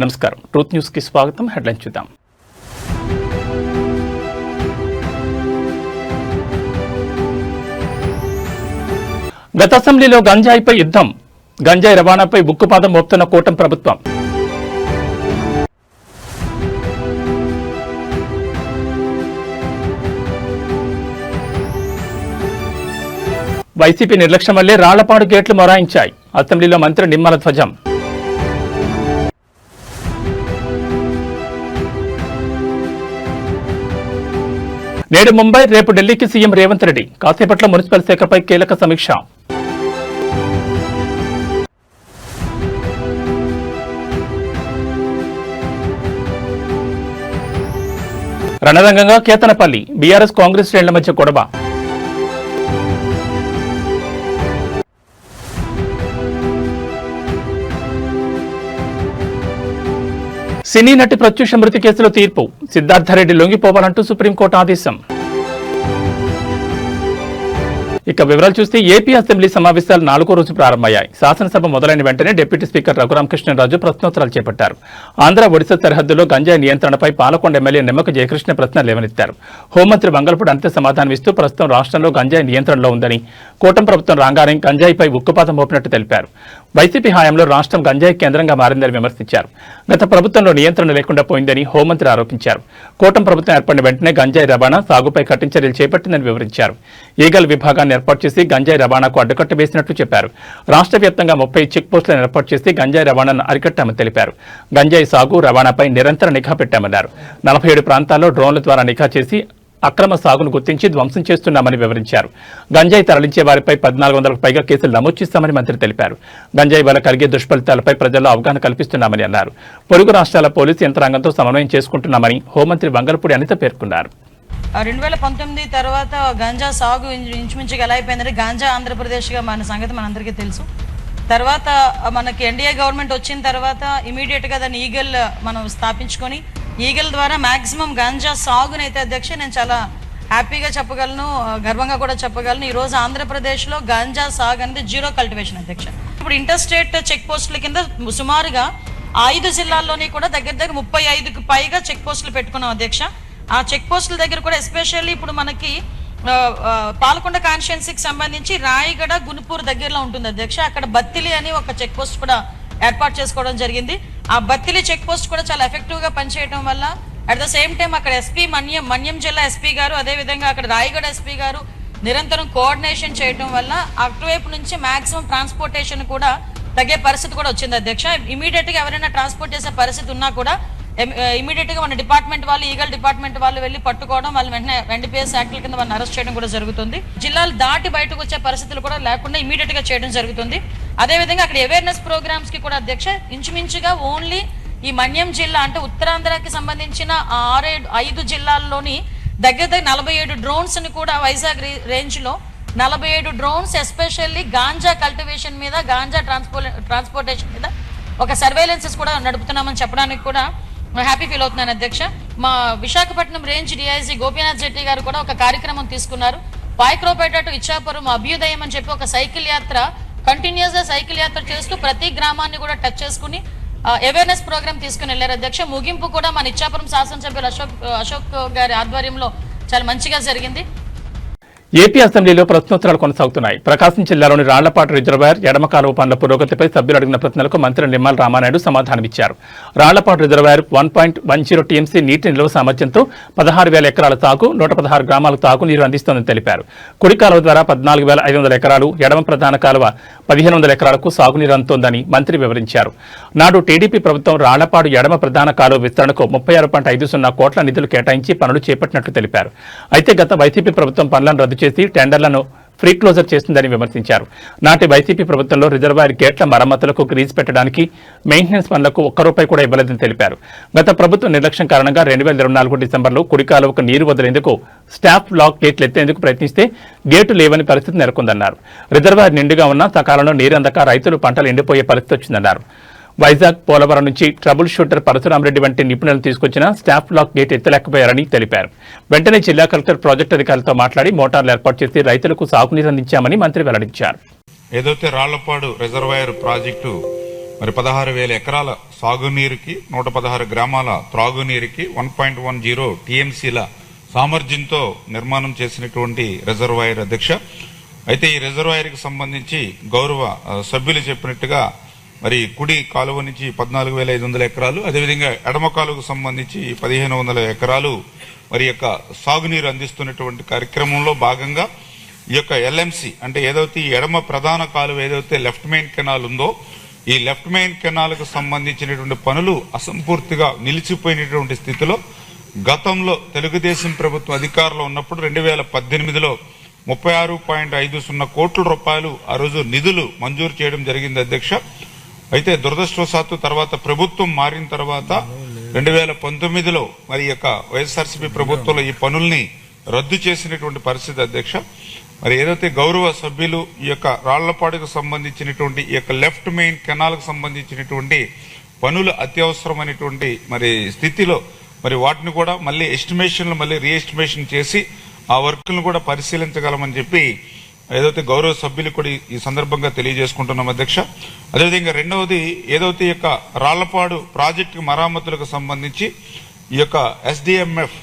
నమస్కారం. Truth news కి స్వాగతం. హెడ్లైన్స్ చూద్దాం. గత అసెంబ్లీలో గంజాయిపై యుద్ధం. గంజాయి రవాణాపై ఉక్కుపాదం మోపుతున్న కూటమి ప్రభుత్వం. వైసీపీ నిర్లక్ష్యం వల్లే రాళ్లపాడు గేట్లు మొరాయించాయి. అసెంబ్లీలో మంత్రి నిమ్మల ధ్వజం. నేడు ముంబై, రేపు ఢిల్లీకి సీఎం రేవంత్ రెడ్డి. కాసేపట్లో మున్సిపల్ శాఖపై కీలక సమీక్ష. రణరంగంగా కేతనపల్లి. బీఆర్ఎస్ కాంగ్రెస్ శ్రేణుల మధ్య గొడవ. సినీ నటి ప్రత్యూష మృతి కేసులో తీర్పు. సిద్ధార్థరెడ్డి లొంగిపోవాలంటూ సుప్రీంకోర్టు ఆదేశం. ఇక వివరాలు చూస్తే ఏపీ అసెంబ్లీ సమావేశాలు 4వ రోజు ప్రారంభమయ్యాయి. శాసనసభ మొదలైన వెంటనే డిప్యూటీ స్పీకర్ రఘురామకృష్ణరాజు ప్రశ్నోత్తరాలు చేపట్టారు. ఆంధ్ర ఒడిశా సరిహద్దులో గంజాయి నియంత్రణపై పాలకొండ ఎమ్మెల్యే నిమ్మక జయకృష్ణ ప్రశ్న లేవనెత్తారు. హోంమంత్రి వంగలపూడి అంతే సమాధానమిస్తూ ప్రస్తుతం రాష్ట్రంలో గంజాయి నియంత్రణలో ఉందని, కూటమి ప్రభుత్వం రాగానే గంజాయిపై ఉక్కుపాదం మోపినట్టు తెలిపారు. వైసీపీ హయాంలో రాష్ట్రం గంజాయి కేంద్రంగా మారిందని విమర్శించారు. గత ప్రభుత్వంలో నియంత్రణ లేకుండా పోయిందని హోంమంత్రి ఆరోపించారు. కూటమి ప్రభుత్వం ఏర్పడిన వెంటనే గంజాయి రవాణా, సాగుపై కఠిన చర్యలు చేపట్టిందని వివరించారు. ఈగల్ విభాగాన్ని ఏర్పాటు చేసి గంజాయి రవాణాకు అడ్డుకట్ట వేసినట్లు చెప్పారు. రాష్ట్ర వ్యాప్తంగా 30 చెక్ పోస్టులను ఏర్పాటు చేసి గంజాయి రవాణాను అరికట్టామని తెలిపారు. గంజాయి సాగు, రవాణాపై నిరంతర నిఘా పెట్టామన్నారు. 47 ప్రాంతాల్లో డ్రోన్ల ద్వారా నిఘా చేసి అక్రమ సాగును గుర్తించి ధ్వంసం చేస్తున్నామని వివరించారు. గంజాయి తరలించే వారిపై 1400కు పైగా కేసులు నమోదు చేస్తామని మంత్రి తెలిపారు. గంజాయి వల్ల కలిగే దుష్ఫలితాలపై ప్రజల్లో అవగాహన కల్పిస్తున్నామని అన్నారు. పొరుగు రాష్ట్రాల పోలీసు యంత్రాంగంతో సమన్వయం చేసుకుంటున్నామని హోంమంత్రి వంగలపూడి అనిత పేర్కొన్నారు. 2019 తర్వాత గంజా సాగు ఇంచుమించుగా ఎలా అయిపోయిందంటే గాంజా ఆంధ్రప్రదేశ్గా మన సంగతి మనందరికీ తెలుసు. తర్వాత మనకి ఎన్డీఏ గవర్నమెంట్ వచ్చిన తర్వాత ఇమీడియట్గా దాన్ని ఈగల్ మనం స్థాపించుకొని ఈగల్ ద్వారా మ్యాక్సిమం గంజా సాగునైతే అధ్యక్ష నేను చాలా హ్యాపీగా చెప్పగలను, గర్వంగా కూడా చెప్పగలను. ఈరోజు ఆంధ్రప్రదేశ్లో గంజా సాగు అనేది జీరో కల్టివేషన్ అధ్యక్ష. ఇప్పుడు ఇంటర్ స్టేట్ చెక్ పోస్టుల కింద సుమారుగా 5 జిల్లాల్లోని కూడా దగ్గర 35కు పైగా చెక్ పోస్టులు పెట్టుకున్నాం అధ్యక్ష. ఆ చెక్ పోస్టుల దగ్గర కూడా ఎస్పెషల్లీ ఇప్పుడు మనకి పాలకొండ కాన్స్టిట్యుయెన్సీకి సంబంధించి రాయగడ, గునుపూర్ దగ్గరలో ఉంటుంది అధ్యక్ష. అక్కడ బత్తిలి అని ఒక చెక్ పోస్ట్ కూడా ఏర్పాటు చేసుకోవడం జరిగింది. ఆ బత్తిలి చెక్ పోస్ట్ కూడా చాలా ఎఫెక్టివ్గా పనిచేయడం వల్ల అట్ ద సేమ్ టైం అక్కడ ఎస్పీ మన్యం జిల్లా ఎస్పీ గారు, అదేవిధంగా అక్కడ రాయగడ ఎస్పీ గారు నిరంతరం కోఆర్డినేషన్ చేయడం వల్ల అటువైపు నుంచి మాక్సిమం ట్రాన్స్పోర్టేషన్ కూడా తగ్గే పరిస్థితి కూడా వచ్చింది అధ్యక్ష. ఇమీడియట్గా ఎవరైనా ట్రాన్స్పోర్ట్ చేసే పరిస్థితి ఉన్నా కూడా ఇమీడియట్గా మన డిపార్ట్మెంట్ వాళ్ళు, ఈగల్ డిపార్ట్మెంట్ వాళ్ళు వెళ్ళి పట్టుకోవడం, వాళ్ళు వెంటనే ఎన్డీపీఎస్ యాక్ట్ల కింద వాళ్ళని అరెస్ట్ చేయడం కూడా జరుగుతుంది. జిల్లాలు దాటి బయటకు వచ్చే పరిస్థితులు కూడా లేకుండా ఇమీడియట్గా చేయడం జరుగుతుంది. అదేవిధంగా అక్కడ అవేర్నెస్ ప్రోగ్రామ్స్ కి కూడా అధ్యక్ష ఇంచుమించుగా ఓన్లీ ఈ మన్యం జిల్లా అంటే ఉత్తరాంధ్రకి సంబంధించిన 5 జిల్లాల్లోని దగ్గర 47 డ్రోన్స్ ని కూడా వైజాగ్ రేంజ్ లో 47 డ్రోన్స్ ఎస్పెషల్లీ గాంజా కల్టివేషన్ మీద, గాంజా ట్రాన్స్పోర్టేషన్ మీద ఒక సర్వేలెన్సెస్ కూడా నడుపుతున్నామని చెప్పడానికి కూడా హ్యాపీ ఫీల్ అవుతున్నాను అధ్యక్ష. మా విశాఖపట్నం రేంజ్ డిఐజీ గోపీనాథ్ జెట్టి గారు కూడా ఒక కార్యక్రమం తీసుకున్నారు. పాయక్రోపేట టు ఇచ్చాపురం అభ్యుదయం అని చెప్పి ఒక సైకిల్ యాత్ర, కంటిన్యూస్ గా సైకిల్ యాత్ర చేస్తూ ప్రతి గ్రామాన్ని కూడా టచ్ చేసుకుని అవేర్నెస్ ప్రోగ్రామ్ తీసుకుని వెళ్ళారు అధ్యక్ష. ముగింపు కూడా మన ఇచ్చాపురం శాసనసభ్యులు అశోక్ గారి ఆధ్వర్యంలో చాలా మంచిగా జరిగింది. ఏపీ అసెంబ్లీలో ప్రశ్నోత్తరాలు కొనసాగుతున్నాయి. ప్రకాశం జిల్లాలోని రాళ్లపాడు రిజర్వాయర్ ఎడమ కాలువ పనుల పురోగతిపై సభ్యులు అడిగిన ప్రశ్నలకు మంత్రి నిమ్మల రామానాయుడు సమాధానమిచ్చారు. రాళ్లపాడు రిజర్వాయర్ 1.10 టీఎంసీ నీటి నిల్వ సామర్థ్యంతో 16,000 ఎకరాల సాగు, 116 గ్రామాలకు తాగునీరు అందిస్తోందని తెలిపారు. కుడి కాలువ ద్వారా 14,500 ఎకరాలు, ఎడమ ప్రధాన కాలువ 1,500 ఎకరాలకు సాగునీరు అందుతోందని మంత్రి వివరించారు. నాడు టీడీపీ ప్రభుత్వం రాళ్లపాడు ఎడమ ప్రధాన కాలువ విస్తరణకు 36.50 కోట్ల నిధులు కేటాయించి పనులు చేపట్టినట్లు తెలిపారు. అయితే గత వైసీపీ ప్రభుత్వం పనులను రద్దు చేసి టెండర్లను ఫ్రీ క్లోజర్ చేస్తుందని విమర్శించారు. నాటి వైసీపీ ప్రభుత్వంలో రిజర్వాయర్ గేట్ల మరమ్మతులకు గ్రీజ్ పెట్టడానికి, మెయింటెనెన్స్ పనులకు ₹1 కూడా ఇవ్వలేదని తెలిపారు. గత ప్రభుత్వ నిర్లక్ష్యం కారణంగా 2024 డిసెంబర్లో కుడి కాలువకు నీరు వదిలేందుకు స్టాఫ్ లాక్ గేట్లు ఎత్తేందుకు ప్రయత్నిస్తే గేటు లేవని పరిస్థితి నెలకొందన్నారు. రిజర్వాయర్ నిండుగా ఉన్నా సకాలంలో నీరు అందక రైతులు పంటలు ఎండిపోయే పరిస్థితి వచ్చిందన్నారు. వైజాగ్, పోలవరం నుంచి ట్రబుల్ షూటర్ పరశురామరెడ్డి వంటి నిపుణులను తీసుకొచ్చిన స్టాఫ్ లాక్ గేట్ ఎత్తలేకపోయారని తెలిపారు. వెంటనే జిల్లా కలెక్టర్ ప్రాజెక్టు అధికారులతో మాట్లాడి మోటార్లు ఏర్పాటు చేసి రైతులకు సాగునీరు అందించామని మంత్రి వెల్లడించారు. ఏదైతే రాళ్లపాడు రిజర్వాయర్ ప్రాజెక్టు మరి 16,000 ఎకరాల సాగునీరుకి 116 గ్రామాల త్రాగునీరుకి 1.10 టీఎంసీల సామర్థ్యంతో నిర్మాణం చేసినటువంటి రిజర్వాయర్ అధ్యక్ష. అయితే ఈ రిజర్వాయర్కి సంబంధించి గౌరవ సభ్యులు చెప్పినట్టుగా మరి కుడి కాలువ నుంచి 14,500 ఎకరాలు, అదేవిధంగా ఎడమ కాలువకు సంబంధించి 1,500 ఎకరాలు మరి యొక్క సాగునీరు అందిస్తున్నటువంటి కార్యక్రమంలో భాగంగా ఈ యొక్క ఎల్ఎంసి అంటే ఏదైతే ఈ ఎడమ ప్రధాన కాలువ ఏదైతే లెఫ్ట్ మెయిన్ కెనాల్ ఉందో ఈ లెఫ్ట్ మెయిన్ కెనాల్కు సంబంధించినటువంటి పనులు అసంపూర్తిగా నిలిచిపోయినటువంటి స్థితిలో గతంలో తెలుగుదేశం ప్రభుత్వం అధికారంలో ఉన్నప్పుడు 2018లో 36.50 కోట్ల రూపాయలు ఆ రోజు నిధులు మంజూరు చేయడం జరిగింది అధ్యక్ష. అయితే దురదృష్టవశాత్తు తర్వాత ప్రభుత్వం మారిన తర్వాత 2019లో మరి యొక్క వైఎస్ఆర్సీపీ ప్రభుత్వంలో ఈ పనుల్ని రద్దు చేసినటువంటి పరిస్థితి అధ్యక్ష. మరి ఏదైతే గౌరవ సభ్యులు ఈ యొక్క రాళ్లపాడుకు సంబంధించినటువంటి ఈ యొక్క లెఫ్ట్ మెయిన్ కెనాల్కు సంబంధించినటువంటి పనులు అత్యవసరమైనటువంటి మరి స్థితిలో మరి వాటిని కూడా మళ్ళీ ఎస్టిమేషన్లు మళ్ళీ రీఎస్టిమేషన్ చేసి ఆ వర్క్లను కూడా పరిశీలించగలమని చెప్పి ఏదైతే గౌరవ సభ్యులు కూడా ఈ సందర్భంగా తెలియజేసుకుంటున్నాం అధ్యక్ష. అదేవిధంగా రెండవది ఏదైతే ఈ యొక్క రాళ్లపాడు ప్రాజెక్టు మరామతులకు సంబంధించి ఈ యొక్క ఎస్డిఎంఎఫ్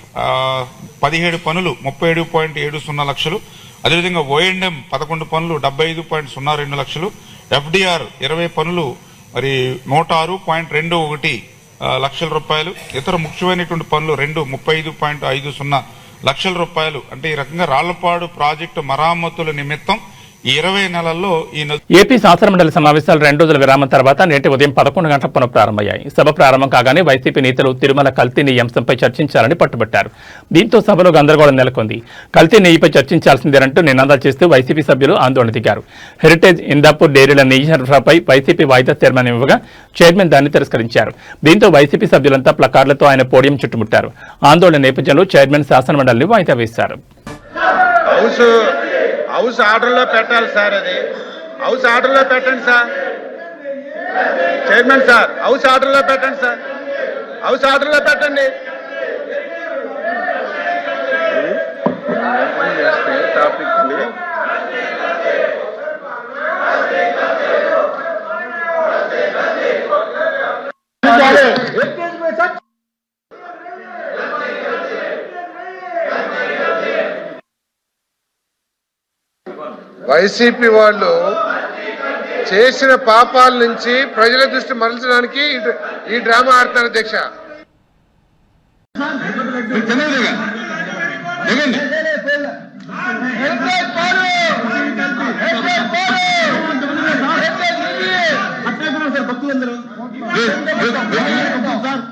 17 పనులు 37.70 లక్షలు, అదేవిధంగా ఓఎండ్ఎం 11 పనులు 75.02 లక్షలు, ఎఫ్డిఆర్ 20 పనులు మరి 106.21 లక్షల రూపాయలు, ఇతర ముఖ్యమైనటువంటి పనులు 35.50 లక్షల రూపాయలు. అంటే ఈ రకంగా రాళ్లపాడు ప్రాజెక్టు మరామతుల నిమిత్తం ఈ 20 నెలల్లో ఏపీ శాసనమండలి సమావేశాలు 2 రోజుల విరామం తర్వాత నేటి ఉదయం 11 గంటల పునః ప్రారంభమయ్యాయి. సభ ప్రారంభం కాగానే వైసీపీ నేతలు తిరుమల కల్తీ నెయ్యి అంశంపై చర్చించాలని పట్టుబట్టారు. దీంతో సభలో గందరగోళం నెలకొంది. కల్తీ నెయ్యిపై చర్చించాల్సిందేనంటూ నినాదాలు చేస్తూ వైసీపీ సభ్యులు ఆందోళన దిగారు. హెరిటేజ్ ఇందాపూర్ డైరీల నెయ్యి సరఫరాపై వైసీపీ వాయిదా తీర్మానం ఇవ్వగా చైర్మన్ దాన్ని తిరస్కరించారు. దీంతో వైసీపీ సభ్యులంతా ప్లకార్డులతో ఆయన పోడియం చుట్టుముట్టారు. ఆందోళన నేపథ్యంలో చైర్మన్ శాసనమండలిని వాయిదా వేశారు. హౌస్ ఆర్డర్లో పెట్టాలి సార్, అది హౌస్ ఆర్డర్లో పెట్టండి సార్. చైర్మన్ సార్ హౌస్ ఆర్డర్లో పెట్టండి సార్, హౌస్ ఆర్డర్లో పెట్టండి. వైసీపీ వాళ్ళు చేసిన పాపాల నుంచి ప్రజల దృష్టి మరల్చడానికి ఈ డ్రామా ఆడతారు అధ్యక్ష.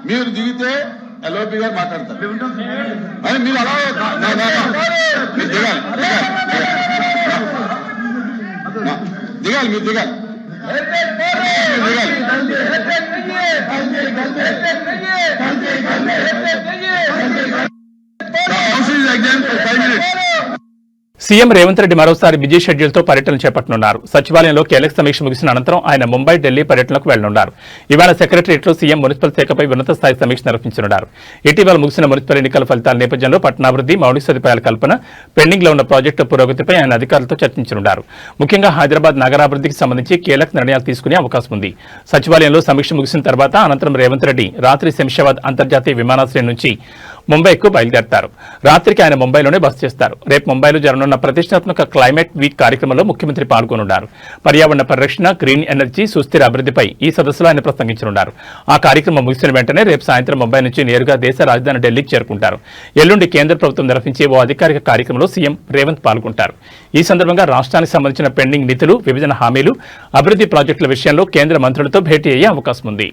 మీరు దిగితే ఎల్ఓపి గారు మాట్లాడతారు, మీరు అలా దిగాలి, మీరు దిగాలి. సీఎం రేవంత్ రెడ్డి మరోసారి బిజీ షెడ్యూల్తో పర్యటన చేపట్టనున్నారు. సచివాలయంలో కీలక సమీక్ష ముగిసిన అనంతరం ఆయన ముంబై, ఢిల్లీ పర్యటనకు వెళ్లనున్నారు. ఇవాళ సెక్రటరియట్లో సీఎం మున్సిపల్ శాఖపై ఉన్నత స్థాయి సమీక్ష నిర్వహించనున్నారు. ఇటీవల ముగిసిన మున్సిపల్ ఎన్నికల ఫలితాల నేపథ్యంలో పట్టణాభివృద్ధి, మౌలిక సదుపాయాల కల్పన, పెండింగ్ లో ఉన్న ప్రాజెక్టు పురోగతిపై ఆయన అధికారులతో చర్చించనున్నారు. ముఖ్యంగా హైదరాబాద్ నగరాభివృద్ధికి సంబంధించి కీలక నిర్ణయాలు తీసుకునే అవకాశం ఉంది. సచివాలయంలో సమీక్ష ముగిసిన తర్వాత అనంతరం రేవంత్ రెడ్డి రాత్రి శంషాబాద్ అంతర్జాతీయ విమానాశ్రయం నుంచి ముంబైకు బయలుదేరతారు. రాత్రికి ఆయన ముంబైలోనే బస చేస్తారు. రేపు ముంబైలో జరగనున్న ప్రతిష్టాత్మక క్లైమేట్ వీక్ కార్యక్రమంలో ముఖ్యమంత్రి పాల్గొనున్నారు. పర్యావరణ పరిరక్షణ, గ్రీన్ ఎనర్జీ, సుస్థిర అభివృద్ధిపై ఈ సదస్సులో ఆయన ప్రసంగించనున్నారు. ఆ కార్యక్రమం ముగిసిన వెంటనే రేపు సాయంత్రం ముంబై నుంచి నేరుగా దేశ రాజధాని ఢిల్లీకి చేరుకుంటారు. ఎల్లుండి కేంద్ర ప్రభుత్వం నిర్వహించే ఓ అధికారిక కార్యక్రమంలో సీఎం రేవంత్ పాల్గొంటారు. ఈ సందర్భంగా రాష్ట్రానికి సంబంధించిన పెండింగ్ నిధులు, విభజన హామీలు, అభివృద్ధి ప్రాజెక్టుల విషయంలో కేంద్ర మంత్రులతో భేటీ అయ్యే అవకాశం ఉంది.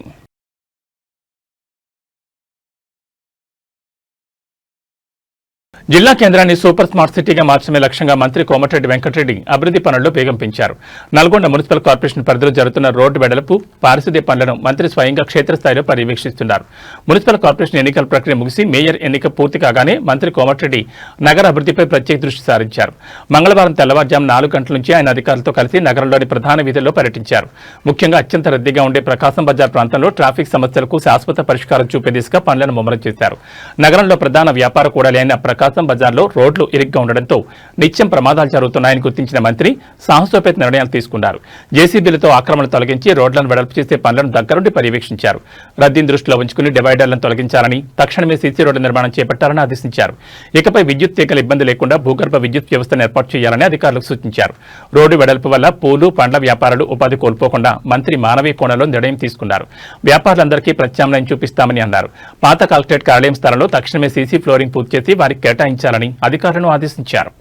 జిల్లా కేంద్రాన్ని సూపర్ స్మార్ట్ సిటీగా మార్చడమే లక్ష్యంగా మంత్రి కోమటిరెడ్డి వెంకటరెడ్డి అభివృద్ధి పనుల్లో వేగం పెంచారు. నల్గొండ మున్సిపల్ కార్పొరేషన్ పరిధిలో జరుగుతున్న రోడ్డు వెడల్పు, పారిశుద్ధ్య పనులను మంత్రి స్వయంగా క్షేత్రస్థాయిలో పర్యవేక్షిస్తున్నారు. మున్సిపల్ కార్పొరేషన్ ఎన్నికల ప్రక్రియ ముగిసి మేయర్ ఎన్నిక పూర్తి కాగానే మంత్రి కోమటిరెడ్డి నగర అభివృద్ధిపై ప్రత్యేక దృష్టి సారించారు. మంగళవారం తెల్లవారుజాము 4 గంటల నుంచి ఆయన అధికారులతో కలిసి నగరంలోని ప్రధాన వీధుల్లో పర్యటించారు. ముఖ్యంగా అత్యంత రద్దీగా ఉండే ప్రకాశం బజార్ ప్రాంతంలో ట్రాఫిక్ సమస్యలకు శాశ్వత పరిష్కారం చూపే దిశగా పనులను ముమ్మరం చేశారు. నగరంలో ప్రధాన వ్యాపార కూడలి అయిన ప్రకాశం బస్తం బజార్లో రోడ్లు ఇరుగ్గా ఉండడంతో నిత్యం ప్రమాదాలు జరుగుతున్నాయని గుర్తించిన మంత్రి సాహసోపేత నిర్ణయాలు తీసుకున్నారు. జేసీబీలతో ఆక్రమణలు తొలగించి రోడ్లను వెడల్పు చేసే పనులను దగ్గరుండి పర్యవేక్షించారు. రద్దీని దృష్టిలో ఉంచుకుని డివైడర్లను తొలగించాలని, తక్షణమే సీసీ రోడ్డు నిర్మాణం చేపట్టాలని ఆదేశించారు. ఇకపై విద్యుత్ తీగల ఇబ్బంది లేకుండా భూగర్భ విద్యుత్ వ్యవస్థను ఏర్పాటు చేయాలని అధికారులకు సూచించారు. రోడ్డు వెడల్పు వల్ల పూలు, పండ్ల వ్యాపారులు ఉపాధి కోల్పోకుండా మంత్రి మానవీయ కోణంలో నిర్ణయం తీసుకున్నారు. వ్యాపారులందరికీ ప్రత్యామ్నాయం చూపిస్తామని అన్నారు. పాత కలెక్టరేట్ కార్యాలయం స్థలంలో తక్షణమే సీసీ ఫ్లోరింగ్ పూర్తి చేసి వారికి కేటాయించాలని అధికారులను ఆదేశించారు.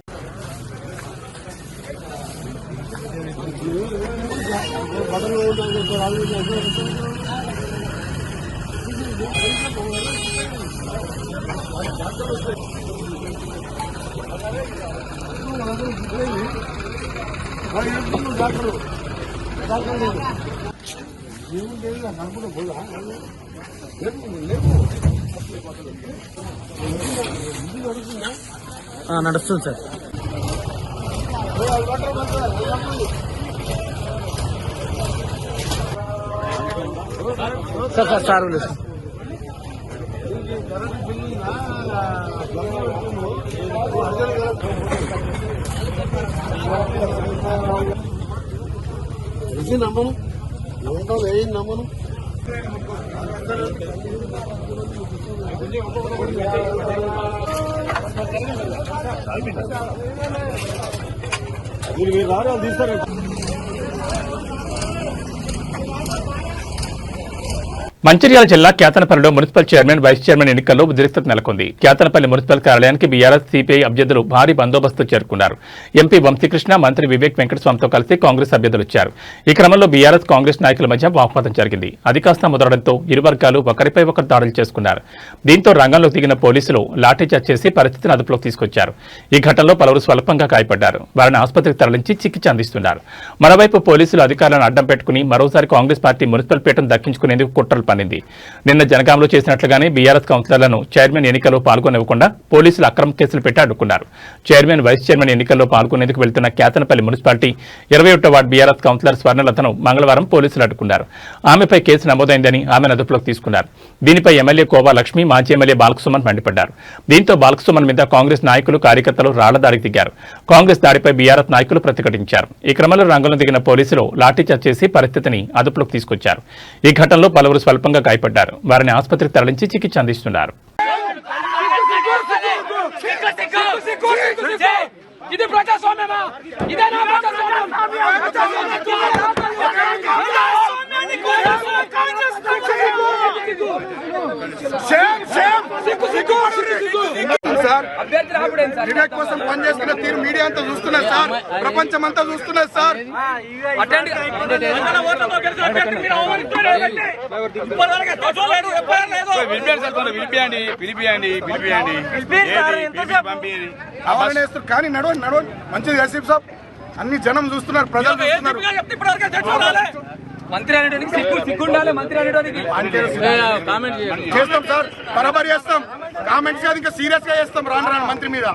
నడుస్తుంది సార్. సార్ సార్ నమ్మను నమ్మను మీరు రారా తీస్తారు. మంచిర్యాల జిల్లా కేతనపల్లిలో మున్సిపల్ చైర్మన్, వైస్ చైర్మన్ ఎన్నికల్లో ఉద్రిక్తత నెలకొంది. కేతనపల్లి మున్సిపల్ కార్యాలయానికి బీఆర్ఎస్, సిపిఐ అభ్యర్థులు భారీ బందోబస్తు చేరుకున్నారు. ఎంపీ వంశీకృష్ణ, మంత్రి వివేక్ వెంకటస్వామితో కలిసి కాంగ్రెస్ అభ్యర్థులు వచ్చారు. ఈ క్రమంలో బీఆర్ఎస్, కాంగ్రెస్ నాయకుల మధ్య వాగ్వాదం జరిగింది. అది కాస్త ముదరడంతో ఇరు వర్గాలు ఒకరిపై ఒకరు దాడులు చేసుకున్నారు. దీంతో రంగంలోకి దిగిన పోలీసులు లాఠీచార్జ్ చేసి పరిస్థితిని అదుపులోకి తీసుకొచ్చారు. ఈ ఘటనలో పలువురు స్వల్పంగా గాయపడ్డారు. వారిని ఆసుపత్రికి తరలించి చికిత్స అందిస్తున్నారు. మరోవైపు పోలీసులు అధికారులను అడ్డం పెట్టుకుని మరోసారి కాంగ్రెస్ పార్టీ మున్సిపల్ పీఠం దక్కించుకునేందుకు కుట్రలు పన్నింది. నిన్న జనగాంలో చేసినట్లుగానే బీఆర్ఎస్ కౌన్సిలర్లను చైర్మన్ ఎన్నికల్లో పాల్గొనివ్వకుండా పోలీసులు అక్రమ కేసులు పెట్టి అడ్డుకున్నారు. చైర్మన్, వైస్ చైర్మన్ ఎన్నికల్లో పాల్గొనేందుకు వెళ్తున్న కేతనపల్లి మున్సిపాలిటీ 21వ వార్డు బీఆర్ఎస్ కౌన్సిలర్ స్వర్ణలతను మంగళవారం పోలీసులు అడ్డుకున్నారు. ఆమెపై కేసు నమోదైందని ఆమెను అదుపులోకి తీసుకున్నారు. దీనిపై ఎమ్మెల్యే కోవా లక్ష్మి, మాజీ ఎమ్మెల్యే బాలకసుమన్ మండిపడ్డారు. దీంతో బాలకసుమన్ మీద కాంగ్రెస్ నాయకులు, కార్యకర్తలు రాళ్లదారికి దిగారు. కాంగ్రెస్ దాడిపై బీఆర్ఎస్ నాయకులు ప్రతిఘటించారు. ఈ క్రమంలో రంగంలో దిగిన పోలీసులు లాఠీచార్జ్ చేసి పరిస్థితిని అదుపులోకి తీసుకొచ్చారు. ఈ ఘటనలో పలువురు స్వల్పంగా గాయపడ్డారు. వారిని ఆసుపత్రికి తరలించి చికిత్స అందిస్తున్నారు. ఇది ప్రజాస్వామ్యమా? ఇదేనా ప్రజాస్వామ్యం? వివేక్ కోసం పనిచేస్తున్న తీరు మీడియా అంతా చూస్తున్నారు సార్, ప్రపంచం అంతా చూస్తున్నారు సార్. కానీ నడవండి నడవండి, మంచిది ఎస్పీ సాబ్, అన్ని జనం చూస్తున్నారు, ప్రజలు చూస్తున్నారు. మంత్రి అనేటానికి సిగ్గుండాలి. మంత్రి అనేటానికి చేస్తాం సార్, బరాబర్ చేస్తాం. కామెంట్స్ కాదు, ఇంకా సీరియస్ గా చేస్తాం రాను రాను మంత్రి మీద.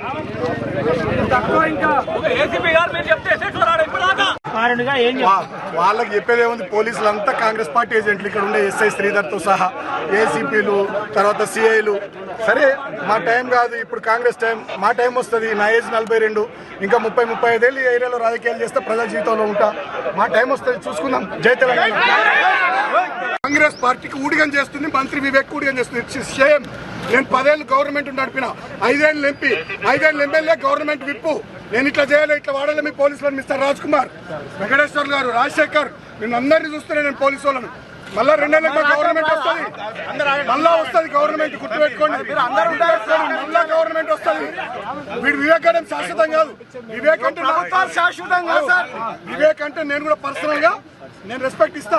వాళ్ళకి చెప్పేది ఏముంది, పోలీసులు అంతా కాంగ్రెస్ పార్టీ ఏజెంట్లు, ఇక్కడ ఉండే ఎస్ఐ శ్రీధర్ తో సహా, ఏసీపీలు, తర్వాత సిఐలు. సరే మా టైం కాదు ఇప్పుడు, కాంగ్రెస్ టైం, మా టైం వస్తుంది. నా ఏజ్ 42, ఇంకా 30-35 ఏళ్ళు ఈ ఏరియాలో రాజకీయాలు చేస్తే ప్రజా జీవితంలో ఉంటా. మా టైం వస్తుంది, చూసుకుందాం. జై తెలంగాణ. కాంగ్రెస్ పార్టీకి ఊడిగం చేస్తుంది మంత్రి వివేక్, ఊడిగం చేస్తుంది. సేమ్ నేను 10 ఏళ్ళు గవర్నమెంట్ నడిపిన, 5 ఏళ్ళు ఎంపీ, 5 ఏళ్ళు ఎమ్మెల్యే, గవర్నమెంట్ విప్పు. నేను ఇట్లా చేయాలి, ఇట్లా వాడాలి. మీ పోలీసులను మిస్టర్ రాజ్ కుమార్, వెంకటేశ్వర్ గారు, రాజశేఖర్, నేను అందరినీ చూస్తున్నాను. నేను పోలీసు వాళ్ళను మళ్ళా 2 ఏళ్ళకి గవర్నమెంట్ వస్తుంది, మళ్ళా వస్తుంది గవర్నమెంట్, గుర్తుపెట్టుకోండి. మళ్ళా గవర్నమెంట్ వస్తుంది. వీడు వివేక్ అంటే శాశ్వతం కాదు. వివేక్ అంటే శాశ్వతం కాదు సార్. వివేక్ అంటే నేను కూడా పర్సనల్ గా నేను రెస్పెక్ట్ ఇస్తా.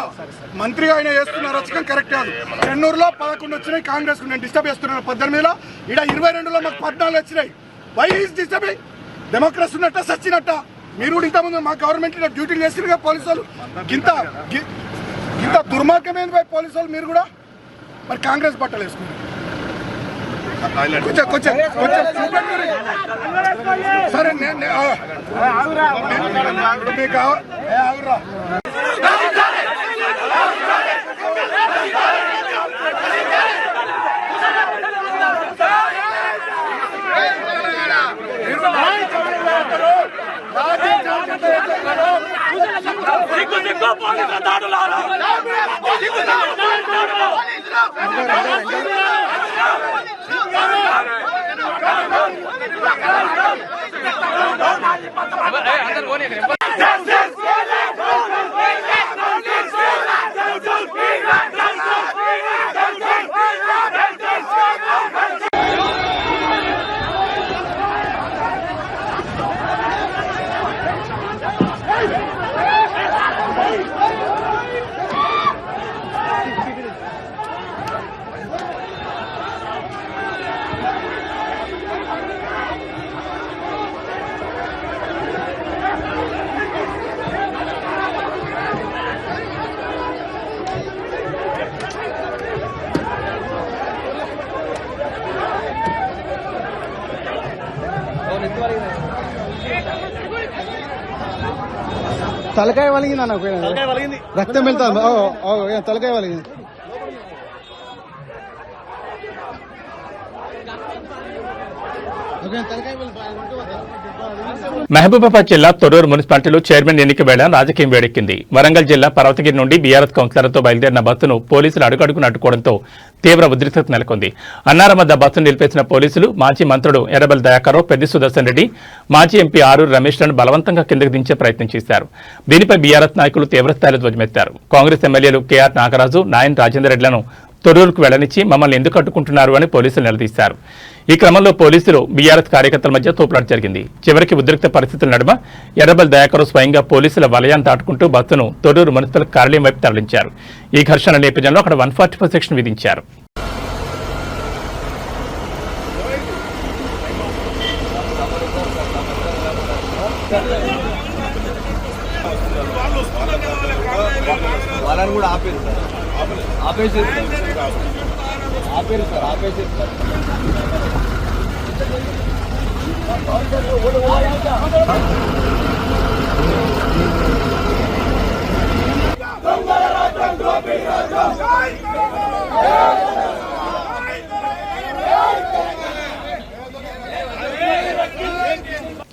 మంత్రిగా ఆయన చేస్తున్న రచకం కరెక్ట్ కాదు. చెన్నూరులో 11 వచ్చినాయి కాంగ్రెస్ కు, నేను డిస్టర్బ్ చేస్తున్నాను. 18లో, ఇక్కడ 22లో మాకు 14 వచ్చినాయి. Why is disturbing? డెమోక్రసీ ఉన్నట్ట సచ్చినట్ట? మీరు కూడా ఇంతకుముందు మా గవర్నమెంట్ డ్యూటీలు చేసిరుగా పోలీసు వాళ్ళు. ఇంత దుర్మార్గమైంది పోలీసు వాళ్ళు. మీరు కూడా మరి కాంగ్రెస్ బట్టలు వేసుకున్నారు. కొంచెం కొంచెం కొంచెం చూపెట్టుకుని సరే. మీకు ఆగురా. తలకాయ వలిగింది అన్న, రక్తం వెళ్తాను, తలకాయ వలిగింది. మహబూబాబాద్ జిల్లా తొర్రూరు మున్సిపాలిటీలో చైర్మన్ ఎన్నిక వేళ రాజకీయం వేడెక్కింది. వరంగల్ జిల్లా పర్వతగిరి నుండి బీఆర్ఎస్ కౌన్సిలర్లతో బయలుదేరిన బస్సును పోలీసులు అడుగడుగున అడ్డుకోవడంతో తీవ్ర ఉద్రిక్తత నెలకొంది. అన్నారం వద్ద బస్సును నిలిపేసిన పోలీసులు మాజీ మంత్రులు ఎర్రబెల్లి దయాకర్రావు, పెద్ది సుదర్శన్ రెడ్డి, మాజీ ఎంపీ ఆరూరు రమేష్లను బలవంతంగా కిందకు దించే ప్రయత్నం చేశారు. దీనిపై బీఆర్ఎస్ నాయకులు తీవ్రస్థాయిలో ధ్వజమెత్తారు. కాంగ్రెస్ ఎమ్మెల్యేలు కేఆర్ నాగరాజు, నాయన్ రాజేందర్ రెడ్డిలను తొర్రూరుకు వెళ్లనిచ్చి మమ్మల్ని ఎందుకు అడ్డుకుంటున్నారు అని పోలీసులు నిలదీశారు. ఈ క్రమంలో పోలీసులు బీఆర్ఎస్ కార్యకర్తల మధ్య తోపులాట జరిగింది. చివరికి ఉద్రిక్త పరిస్థితుల నడుమ ఎర్రబెల్లి దయాకర్రావు స్వయంగా పోలీసుల వలయాన్ని దాటుకుంటూ బస్సును తొర్రూరు మున్సిపల్ కార్యాలయం వైపు తరలించారు. ఈ ఘర్షణ నేపథ్యంలో అక్కడ 144 సెక్షన్ విధించారు. వాళ్ళని కూడా ఆపేరు సార్, ఆపేసారు సార్.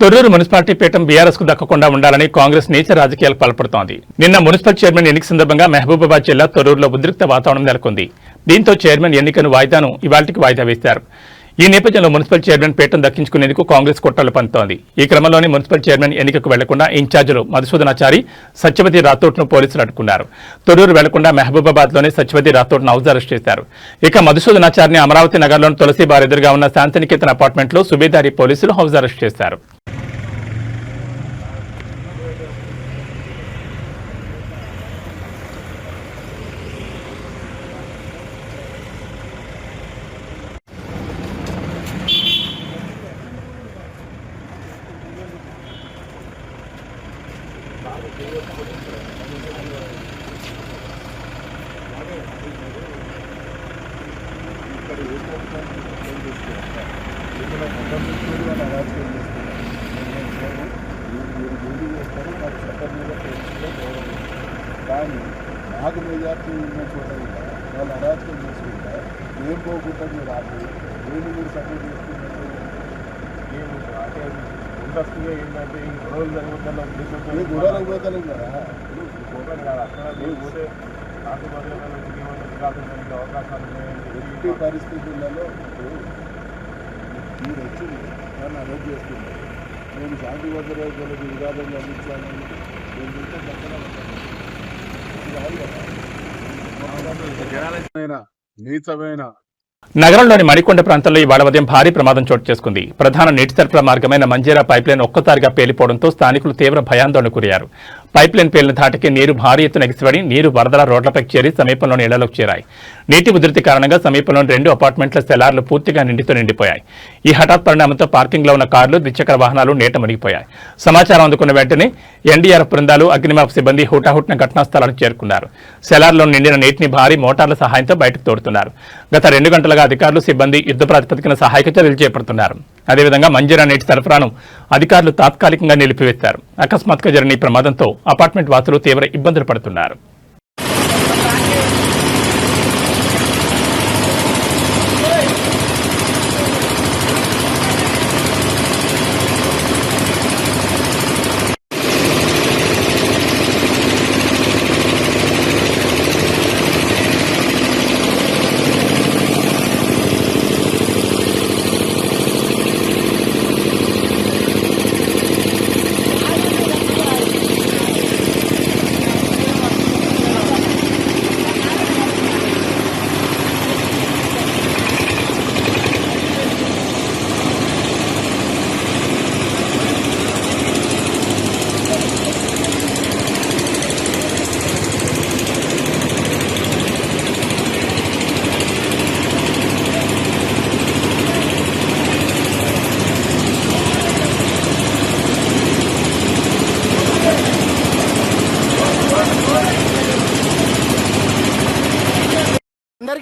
తొర్రూరు మున్సిపాలిటీ పీఠం బీఆర్ఎస్ కు దక్కకుండా ఉండాలని కాంగ్రెస్ నీచ రాజకీయాలకు పాల్పడుతోంది. నిన్న మున్సిపల్ చైర్మన్ ఎన్నిక సందర్భంగా మహబూబాబాద్ జిల్లా తొర్రూరులో ఉద్రిక్త వాతావరణం నెలకొంది. దీంతో చైర్మన్ ఎన్నికను ఇవాళకి వాయిదా వేశారు. ఈ నేపథ్యంలో మున్సిపల్ చైర్మన్ పీఠం దక్కించుకునేందుకు కాంగ్రెస్ కుట్రలు పంతోంది. ఈ క్రమంలోనే మున్సిపల్ చైర్మన్ ఎన్నికకు వెళ్లకుండా ఇన్ఛార్జీలు మధుసూదనాచారి, సత్యవతి రాథోడ్ను పోలీసులు అడ్డుకున్నారు. తొర్రూరు వెళ్లకుండా మహబూబాబాద్ లోని సత్యవతి రాథోడ్ను హౌస్ అరెస్ట్ చేశారు. ఇక మధుసూదనాచారిని అమరావతి నగర్లోని తులసి బార్ ఎదురుగా ఉన్న శాంతినికేతన్ అపార్ట్మెంట్లో సుబేదారి పోలీసులు హౌస్ అరెస్ట్ చేశారు. కానీ నాకు మెజార్టీ ఉన్న చోట వాళ్ళు అరాచకం చేసుకుంటా ఏం పోకుండా మీరు ఆపి నేను మీరు సపోర్ట్ చేసుకున్నట్టు అంటే ముందస్తుగా ఏంటంటే ఈ గొడవలు జరుగుతున్న ఉద్దేశంతో గొడవలు పోతలేం కదా, పోతాను కదా. అక్కడ పోతే నాకు ముఖ్యమంత్రి అవకాశాలు ఎట్టి పరిస్థితులలో మీరు వచ్చి నన్ను అరెస్ట్ చేస్తున్నారు. నేను శాంతి భద్రతలకు వివాదంగా అందించాలని నీచమైన నగరంలోని మణికొండ ప్రాంతంలో ఇవాళ ఉదయం భారీ ప్రమాదం చోటు చేసుకుంది. ప్రధాన నీటి సరఫరా మార్గమైన మంజీరా పైప్లైన్ ఒక్కసారిగా పేలిపోవడంతో స్థానికులు తీవ్ర భయాందోళనకు గురయ్యారు. పైప్లైన్ పేలిన ధాటికి నీరు భారీ ఎత్తున ఎగిసిపడి నీరు వరదల రోడ్లపై చేరి సమీపంలోని ఇళ్లలోకి చేరాయి. నీటి ఉధృతి కారణంగా సమీపంలోని 2 అపార్ట్మెంట్ల సెలార్లు పూర్తిగా నిండిపోయాయి. ఈ హఠాత్ పరిణామంతో పార్కింగ్ లో ఉన్న కార్లు, ద్విచక్ర వాహనాలు నీట మునిగిపోయాయి. సమాచారం అందుకున్న వెంటనే ఎన్డీఆర్ఎఫ్ బృందాలు, అగ్నిమాపక సిబ్బంది హుటాహుటిన ఘటనా స్థలానికి చేరుకున్నారు. సెలార్లో నిండిన నీటిని భారీ మోటార్ల సహాయంతో బయటకు తోడుతున్నారు. గత 2 గంటలుగా అధికారులు, సిబ్బంది యుద్ధ ప్రాతిపదికన సహాయక చర్యలు చేపడుతున్నారు. అదేవిధంగా మంజీరా నీటి సరఫరాను అధికారులు తాత్కాలికంగా నిలిపివేశారు. అకస్మాత్తుగా జరిగిన ఈ ప్రమాదంతో అపార్ట్మెంట్ వాసులు తీవ్ర ఇబ్బందులు పడుతున్నారు.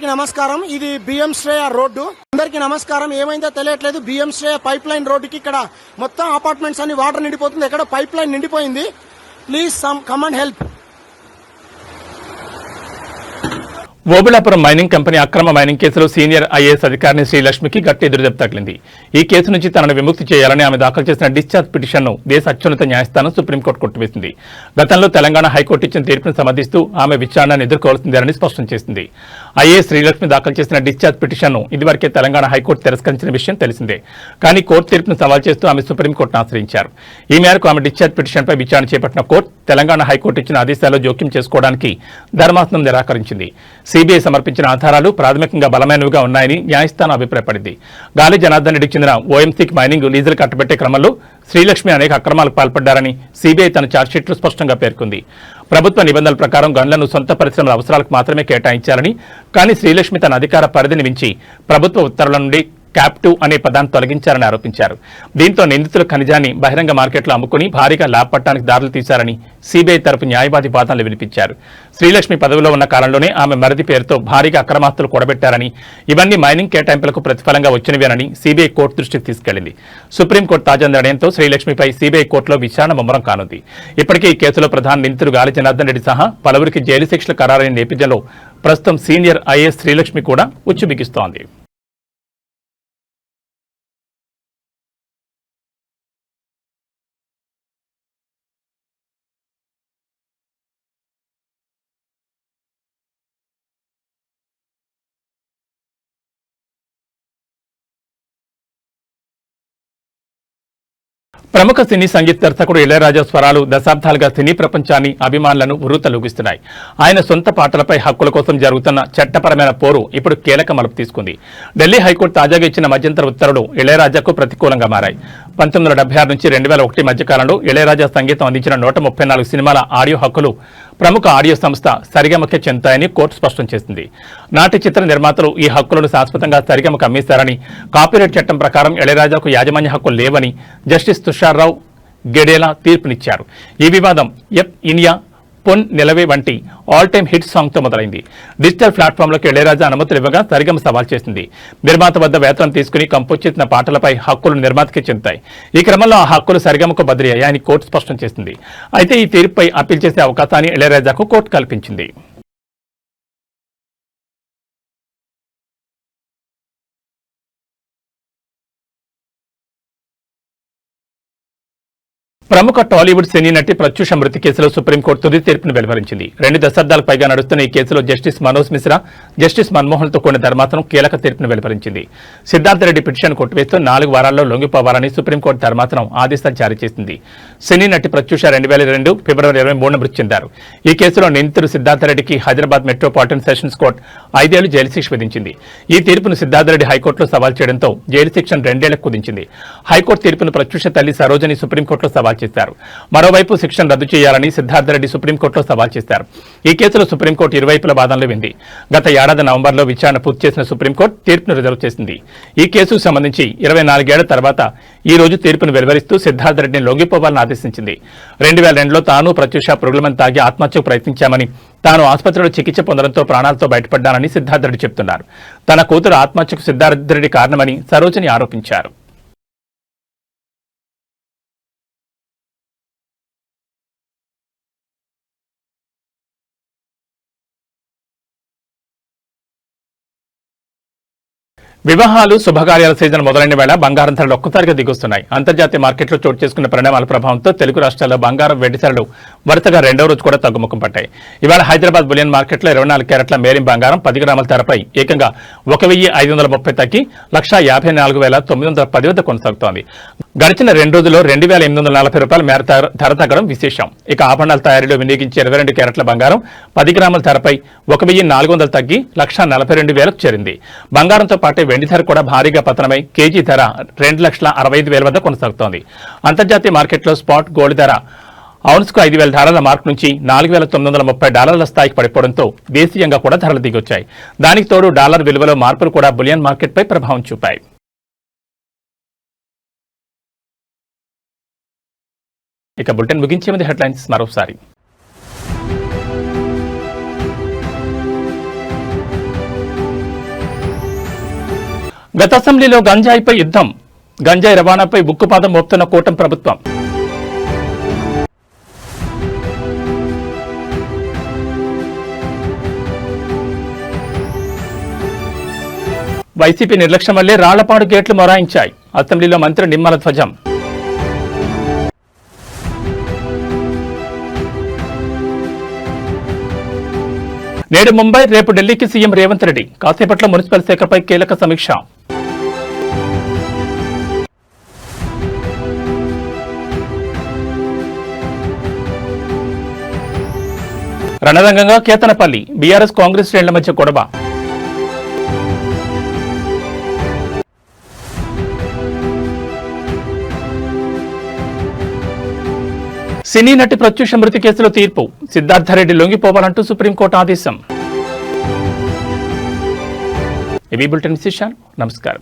అందరికీ నమస్కారం. ఇది బిఎం శ్రేయ రోడ్డు. అందరికీ నమస్కారం. ఏమైందో తెలియట్లేదు. బిఎం శ్రేయ పైప్ లైన్ రోడ్డుకి ఇక్కడ మొత్తం అపార్ట్మెంట్స్ అన్ని వాటర్ నిండిపోతుంది. ఎక్కడ పైప్ లైన్ నిండిపోయింది. Please come and help. Obulapuram mining company అక్రమ మైనింగ్ కేసులో సీనియర్ ఐఏఎస్ అధికారిని శ్రీలక్ష్మికి గట్టి ఎదురుదెబ్బ తగిలింది. ఈ కేసు నుంచి తనను విముక్తి చేయాలని ఆమె దాఖలు చేసిన డిశ్చార్జ్ పిటిషన్ను దేశ అత్యున్నత న్యాయస్థానం సుప్రీంకోర్టు కొట్టివేసింది. గతంలో తెలంగాణ హైకోర్టు ఇచ్చిన తీర్పును సమర్థిస్తూ ఆమె విచారణను ఎదుర్కోవాల్సిందేనని స్పష్టం చేసింది. ఐఏఎస్ శ్రీలక్ష్మి దాఖలు చేసిన డిశ్చార్జ్ పిటిషన్ను ఇదివరకే తెలంగాణ హైకోర్టు తిరస్కరించిన విషయం తెలిసిందే. కానీ కోర్టు తీర్పును సవాల్ చేస్తూ ఆమె సుప్రీంకోర్టును ఆశ్రయించారు. ఈ మేరకు ఆమె డిశ్చార్జ్ పిటిషన్పై విచారణ చేపట్టిన కోర్టు తెలంగాణ హైకోర్టు ఇచ్చిన ఆదేశాల్లో జోక్యం చేసుకోవడానికి ధర్మాసనం నిరాకరించింది. సిబిఐ సమర్పించిన ఆధారాలు ప్రాథమికంగా బలమైనవిగా ఉన్నాయని న్యాయస్థానం అభిప్రాయపడింది. గాలి జనార్దన్ రెడ్డికి చెందిన ఓఎంసీకి మైనింగ్ లీజులు కట్టబెట్టే క్రమంలో శ్రీలక్ష్మి అనేక అక్రమాలకు పాల్పడ్డారని సిబిఐ తన ఛార్జ్షీట్లో స్పష్టంగా పేర్కొంది. ప్రభుత్వ నిబంధనల ప్రకారం గన్లను సొంత పరిశ్రమల అవసరాలకు మాత్రమే కేటాయించాలని, కానీ శ్రీలక్ష్మి తన అధికార పరిధిని మించి ప్రభుత్వ ఉత్తర్వుల నుండి క్యాప్టివ్ అనే పదాన్ని తొలగించారని ఆరోపించారు. దీంతో నిందితుల ఖనిజాన్ని బహిరంగ మార్కెట్లో అమ్ముకుని భారీగా లాభ పట్టానికి దారులు తీశారని సిబిఐ తరపు న్యాయవాది వాదనలు వినిపించారు. శ్రీలక్ష్మి పదవిలో ఉన్న కాలంలోనే ఆమె మరిది పేరుతో భారీగా అక్రమాస్తులు కూడబెట్టారని, ఇవన్నీ మైనింగ్ కేటాయింపులకు ప్రతిఫలంగా వచ్చినవేనని సిబిఐ కోర్టు దృష్టికి తీసుకెళ్లింది. సుప్రీంకోర్టు తాజా నిర్ణయంతో శ్రీలక్ష్మిపై సిబిఐ కోర్టులో విచారణ ముమ్మరం కానుంది. ఇప్పటికే ఈ కేసులో ప్రధాన నిందితుడు గాలి జనార్దన్ రెడ్డి సహా పలువురికి జైలు శిక్షలు ఖరారైన నేపథ్యంలో ప్రస్తుతం సీనియర్ ఐఏఎస్ శ్రీలక్ష్మి కూడా ఉచ్చు బిగిస్తోంది. ప్రముఖ సినీ సంగీత దర్శకుడు ఇళయరాజా స్వరాలు దశాబ్దాలుగా సినీ ప్రపంచాన్ని అభిమానులను ఉర్రూతలూగిస్తున్నాయి. ఆయన సొంత పాటలపై హక్కుల కోసం జరుగుతున్న చట్టపరమైన పోరు ఇప్పుడు కీలక మలుపు తీసుకుంది. ఢిల్లీ హైకోర్టు తాజాగా ఇచ్చిన మధ్యంతర ఉత్తర్వులు ఇళయరాజాకు ప్రతికూలంగా మారాయి. 1976 నుంచి 2001 మధ్యకాలంలో ఇళయరాజా సంగీతం అందించిన 134 సినిమాల ఆడియో హక్కులు ప్రముఖ ఆడియో సంస్థ సరిగమకే చెందుతాయని కోర్టు స్పష్టం చేసింది. నాటి చిత్ర నిర్మాతలు ఈ హక్కులను శాశ్వతంగా సరిగమకు అమ్మేశారని, కాపీరైట్ చట్టం ప్రకారం ఇళయరాజాకు యాజమాన్య హక్కులు లేవని జస్టిస్ తుషార్రావు గెడేలా తీర్పునిచ్చారు. ఈ వివాదం ఎప్ ఇనియా, పొన్ నిలవే వంటి ఆల్ టైమ్ హిట్ సాంగ్తో మొదలైంది. డిజిటల్ ప్లాట్ఫామ్లోకి ఇళయరాజా అనుమతులు ఇవ్వగా సరిగమ సవాల్ చేసింది. నిర్మాత వద్ద వేతనం తీసుకుని కంపోజ్ చేసిన పాటలపై హక్కులు నిర్మాతకే చెందుతాయి. ఈ క్రమంలో ఆ హక్కులు సరిగమకు బదిలీ అయ్యాయని కోర్టు స్పష్టం చేసింది. అయితే ఈ తీర్పుపై అప్పీల్ చేసే అవకాశాన్ని ఇళయరాజాకు కోర్టు కల్పించింది. ప్రముఖ టాలీవుడ్ సినీ నటి ప్రత్యూష మృతి కేసులో సుప్రీంకోర్టు తుది తీర్పును వెలువరించింది. 2 దశాబ్దాలకు పైగా నడుస్తున్న ఈ కేసులో జస్టిస్ మనోజ్ మిశ్రా, జస్టిస్ మన్మోహన్తో కూడిన ధర్మాసనం కీలక తీర్పును వెలువరించింది. సిద్ధార్థ రెడ్డి పిటిషన్ కొట్టివేస్తూ 4 వారాల్లో లొంగిపోవాలని సుప్రీంకోర్టు ధర్మాసనం ఆదేశాలు జారీ చేసింది. సినీ నటి ప్రత్యూష 2002 ఫిబ్రవరి 23న మృతి చెందారు. ఈ కేసులో నిందితుడు సిద్ధార్థ రెడ్డికి హైదరాబాద్ మెట్రోపాలిటన్ సెషన్స్ కోర్టు 5 ఏళ్లు జైలు శిక్ష విధించింది. ఈ తీర్పును సిద్ధార్థ రెడ్డి హైకోర్టులో సవాల్ చేయడంతో జైలు శిక్షను 2 ఏళ్లకు కుదించింది. హైకోర్టు తీర్పును ప్రత్యూష తల్లి సరోజని సుప్రీంకోర్టులో సవాల్ చేశారు. మరోవైపు శిక్షను రద్దు చేయాలని సిద్ధార్థరెడ్డి సుప్రీంకోర్టులో సవాల్ చేశారు. ఈ కేసులో సుప్రీంకోర్టు ఇరువైపుల వాదనలు వింది. గత ఏడాది నవంబర్లో విచారణ పూర్తి చేసిన సుప్రీంకోర్టు తీర్పును రిజర్వ్ చేసింది. ఈ కేసుకు సంబంధించి 24 ఏళ్ల తర్వాత ఈ రోజు తీర్పును వెలువరిస్తూ సిద్ధార్థరెడ్డిని లొంగిపోవాలని ఆదేశించింది. 2002లో తాను ప్రత్యూష పురుగులమని తాగి ఆత్మహత్యకు ప్రయత్నించామని, తాను ఆసుపత్రిలో చికిత్స పొందడంతో ప్రాణాలతో బయటపడ్డానని సిద్ధార్థరెడ్డి చెబుతున్నారు. తన కూతురు ఆత్మహత్యకు సిద్ధార్థరెడ్డి కారణమని సరోజిని ఆరోపించారు. వివాహాలు, శుభకార్యాల సీజన్ మొదలైన వేళ బంగారం ధరలు ఒక్కసారిగా దిగొస్తున్నాయి. అంతర్జాతీయ మార్కెట్లో చోటు చేసుకున్న పరిణామాల ప్రభావంతో తెలుగు రాష్ట్రాల్లో బంగారం, వెండి ధరలు వరుసగా 2వ రోజు కూడా తగ్గుముఖం పట్టాయి. ఇవాళ హైదరాబాద్ బులియన్ మార్కెట్లో 24 క్యారెట్ల మేలిం బంగారం 10 గ్రాముల ధరపై ఏకంగా 1530 తగ్గి 1,54,910 వద్ద కొనసాగుతోంది. గడిచిన 2 రోజుల్లో 2,840 రూపాయల మేర ధర తగ్గడం విశేషం. ఇక ఆభరణాల తయారీలో వినియోగించే 22 క్యారెట్ల బంగారం 10 గ్రాముల ధరపై 1,400 తగ్గి 1,42,000కు చేరింది. బంగారంతో పాటు వెండి ధర కూడా భారీగా పతనమై కేజీ ధర 2,65,000 వద్ద కొనసాగుతోంది. అంతర్జాతీయ మార్కెట్లో స్పాట్ గోల్డ్ ధర ఔన్స్కు 5,000 డాలర్ల మార్కు నుంచి $4,930 స్థాయికి పడిపోవడంతో దేశీయంగా కూడా ధరలు దిగొచ్చాయి. దానికి తోడు డాలర్ విలువలో మార్పులు కూడా బులియన్ మార్కెట్పై ప్రభావం చూపాయి. ఇక బులెటిన్ ముగించే ముందు హెడ్లైన్స్ మరోసారి. గత అసెంబ్లీలో గంజాయిపై యుద్ధం, గంజాయి రవాణాపై ఉక్కుపాదం మోపుతున్న కూటమి ప్రభుత్వం. వైసీపీ నిర్లక్ష్యం వల్లే రాళ్లపాడు గేట్లు మొరాయించాయి, అసెంబ్లీలో మంత్రి నిమ్మల ధ్వజం. నేడు ముంబై, రేపు ఢిల్లీకి సీఎం రేవంత్ రెడ్డి. కాసేపట్లో మున్సిపల్ శాఖపై కీలక సమీక్ష. రణరంగంగా కేతనపల్లి, బీఆర్ఎస్ కాంగ్రెస్ శ్రేణుల మధ్య గొడవ. సినీ నటి ప్రత్యూష మృతి కేసులో తీర్పు, సిద్ధార్థరెడ్డి లొంగిపోవాలంటూ సుప్రీంకోర్టు ఆదేశం. ఇవి బులెటిన్ విశేషాలు. నమస్కారం.